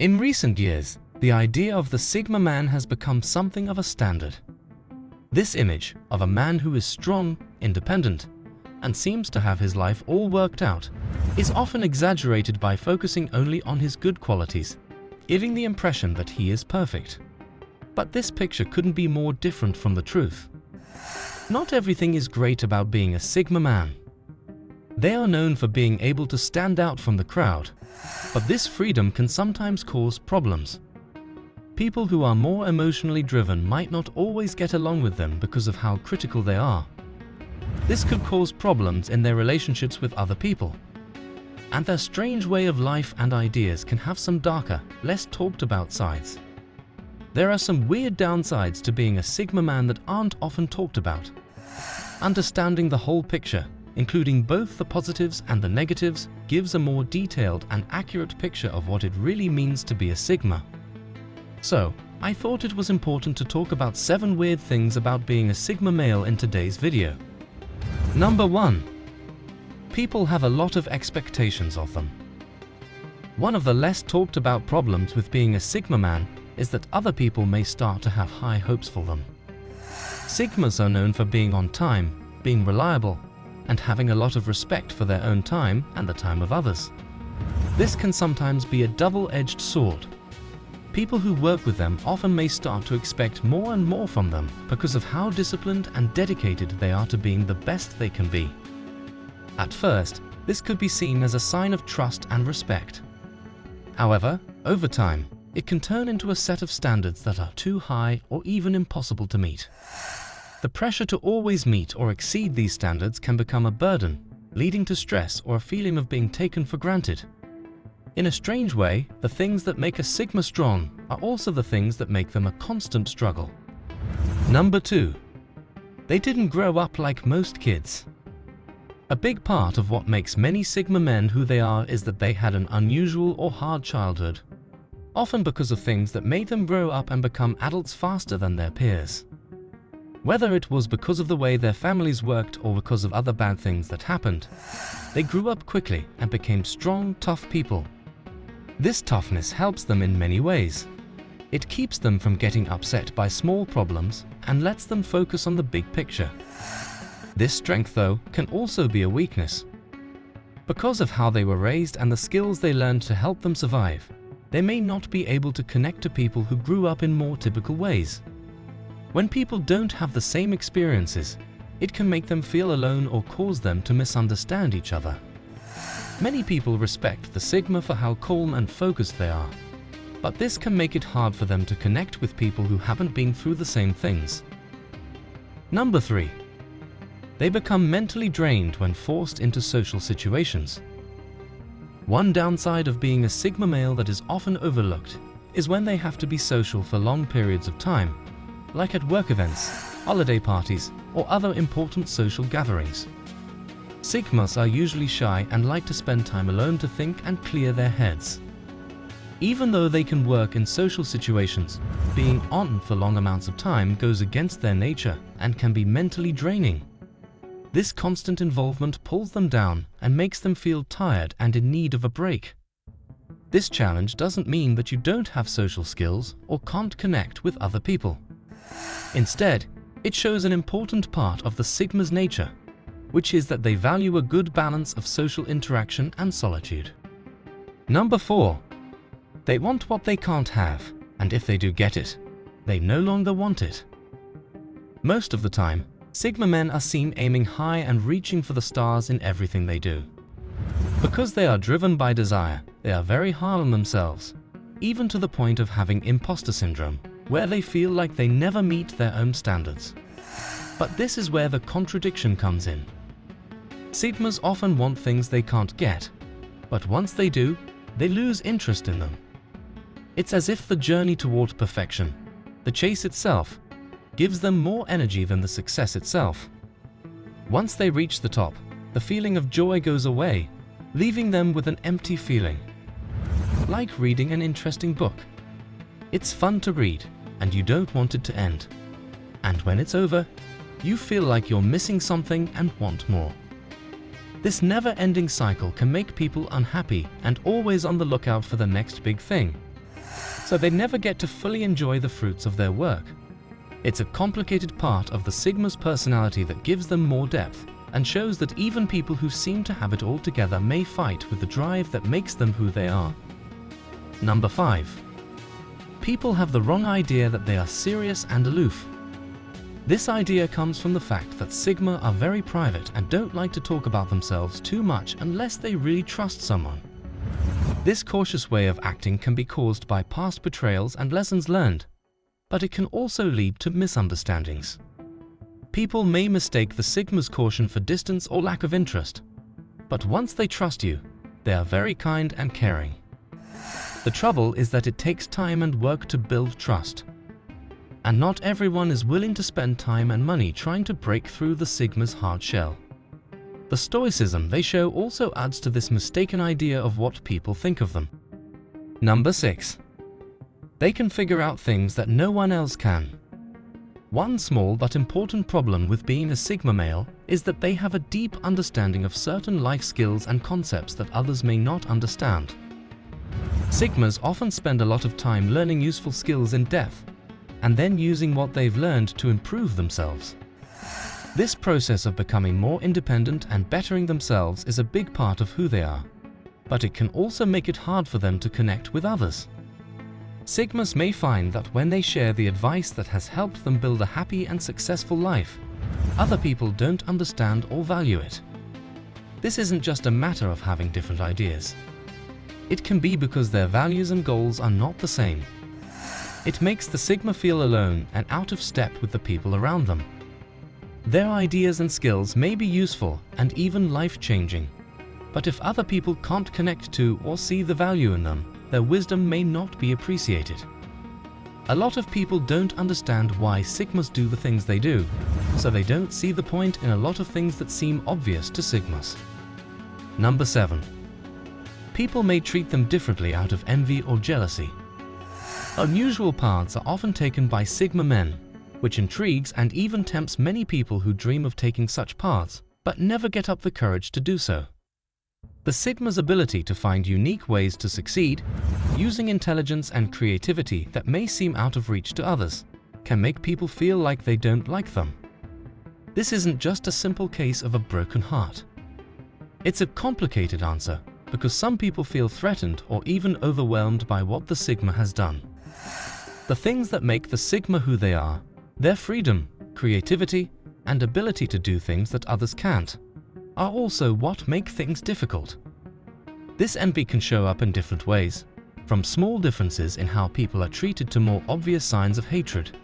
In recent years, the idea of the Sigma man has become something of a standard. This image of a man who is strong, independent, and seems to have his life all worked out is often exaggerated by focusing only on his good qualities, giving the impression that he is perfect. But this picture couldn't be more different from the truth. Not everything is great about being a Sigma man. They are known for being able to stand out from the crowd, but this freedom can sometimes cause problems. People who are more emotionally driven might not always get along with them because of how critical they are. This could cause problems in their relationships with other people. And their strange way of life and ideas can have some darker, less talked about sides. There are some weird downsides to being a Sigma man that aren't often talked about. Understanding the whole picture, including both the positives and the negatives, gives a more detailed and accurate picture of what it really means to be a Sigma. So, I thought it was important to talk about 7 weird things about being a Sigma male in today's video. Number 1. People have a lot of expectations of them. One of the less talked about problems with being a Sigma man is that other people may start to have high hopes for them. Sigmas are known for being on time, being reliable, and having a lot of respect for their own time and the time of others. This can sometimes be a double-edged sword. People who work with them often may start to expect more and more from them because of how disciplined and dedicated they are to being the best they can be. At first, this could be seen as a sign of trust and respect. However, over time, it can turn into a set of standards that are too high or even impossible to meet. The pressure to always meet or exceed these standards can become a burden, leading to stress or a feeling of being taken for granted. In a strange way, the things that make a Sigma strong are also the things that make them a constant struggle. Number 2. They didn't grow up like most kids. A big part of what makes many Sigma men who they are is that they had an unusual or hard childhood, often because of things that made them grow up and become adults faster than their peers. Whether it was because of the way their families worked or because of other bad things that happened, they grew up quickly and became strong, tough people. This toughness helps them in many ways. It keeps them from getting upset by small problems and lets them focus on the big picture. This strength, though, can also be a weakness. Because of how they were raised and the skills they learned to help them survive, they may not be able to connect to people who grew up in more typical ways. When people don't have the same experiences, it can make them feel alone or cause them to misunderstand each other. Many people respect the Sigma for how calm and focused they are, but this can make it hard for them to connect with people who haven't been through the same things. Number 3. They become mentally drained when forced into social situations. One downside of being a Sigma male that is often overlooked is when they have to be social for long periods of time, like at work events, holiday parties, or other important social gatherings. Sigmas are usually shy and like to spend time alone to think and clear their heads. Even though they can work in social situations, being on for long amounts of time goes against their nature and can be mentally draining. This constant involvement pulls them down and makes them feel tired and in need of a break. This challenge doesn't mean that you don't have social skills or can't connect with other people. Instead, it shows an important part of the Sigma's nature, which is that they value a good balance of social interaction and solitude. Number 4. They want what they can't have, and if they do get it, they no longer want it. Most of the time, Sigma men are seen aiming high and reaching for the stars in everything they do. Because they are driven by desire, they are very hard on themselves, even to the point of having imposter syndrome, where they feel like they never meet their own standards. But this is where the contradiction comes in. Sigmas often want things they can't get, but once they do, they lose interest in them. It's as if the journey toward perfection, the chase itself, gives them more energy than the success itself. Once they reach the top, the feeling of joy goes away, leaving them with an empty feeling. Like reading an interesting book. It's fun to read, and you don't want it to end. And when it's over, you feel like you're missing something and want more. This never-ending cycle can make people unhappy and always on the lookout for the next big thing. so they never get to fully enjoy the fruits of their work. It's a complicated part of the Sigma's personality that gives them more depth and shows that even people who seem to have it all together may fight with the drive that makes them who they are. Number 5. People have the wrong idea that they are serious and aloof. This idea comes from the fact that Sigma are very private and don't like to talk about themselves too much unless they really trust someone. This cautious way of acting can be caused by past betrayals and lessons learned, but it can also lead to misunderstandings. People may mistake the Sigma's caution for distance or lack of interest, but once they trust you, they are very kind and caring. The trouble is that it takes time and work to build trust, and not everyone is willing to spend time and money trying to break through the Sigma's hard shell. The stoicism they show also adds to this mistaken idea of what people think of them. Number 6. They can figure out things that no one else can. One small but important problem with being a Sigma male is that they have a deep understanding of certain life skills and concepts that others may not understand. Sigmas often spend a lot of time learning useful skills in depth and then using what they've learned to improve themselves. This process of becoming more independent and bettering themselves is a big part of who they are, but it can also make it hard for them to connect with others. Sigmas may find that when they share the advice that has helped them build a happy and successful life, other people don't understand or value it. This isn't just a matter of having different ideas. It can be because their values and goals are not the same. It makes the Sigma feel alone and out of step with the people around them. Their ideas and skills may be useful and even life-changing, but if other people can't connect to or see the value in them, their wisdom may not be appreciated. A lot of people don't understand why Sigmas do the things they do, so they don't see the point in a lot of things that seem obvious to Sigmas. Number 7. People may treat them differently out of envy or jealousy. Unusual paths are often taken by Sigma men, which intrigues and even tempts many people who dream of taking such paths, but never get up the courage to do so. The Sigma's ability to find unique ways to succeed, using intelligence and creativity that may seem out of reach to others, can make people feel like they don't like them. This isn't just a simple case of a broken heart. It's a complicated answer because some people feel threatened or even overwhelmed by what the Sigma has done. The things that make the Sigma who they are, their freedom, creativity, and ability to do things that others can't, are also what make things difficult. This envy can show up in different ways, from small differences in how people are treated to more obvious signs of hatred.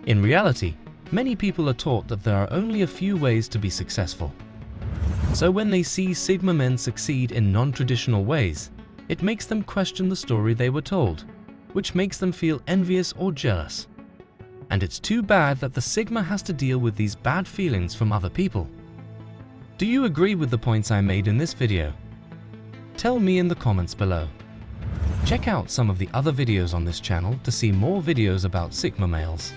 In reality, many people are taught that there are only a few ways to be successful. So when they see Sigma men succeed in non-traditional ways, it makes them question the story they were told, which makes them feel envious or jealous. And it's too bad that the Sigma has to deal with these bad feelings from other people. Do you agree with the points I made in this video? Tell me in the comments below. Check out some of the other videos on this channel to see more videos about Sigma males.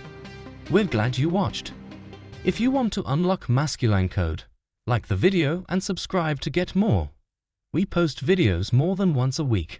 We're glad you watched. If you want to unlock masculine code, like the video and subscribe to get more. We post videos more than once a week.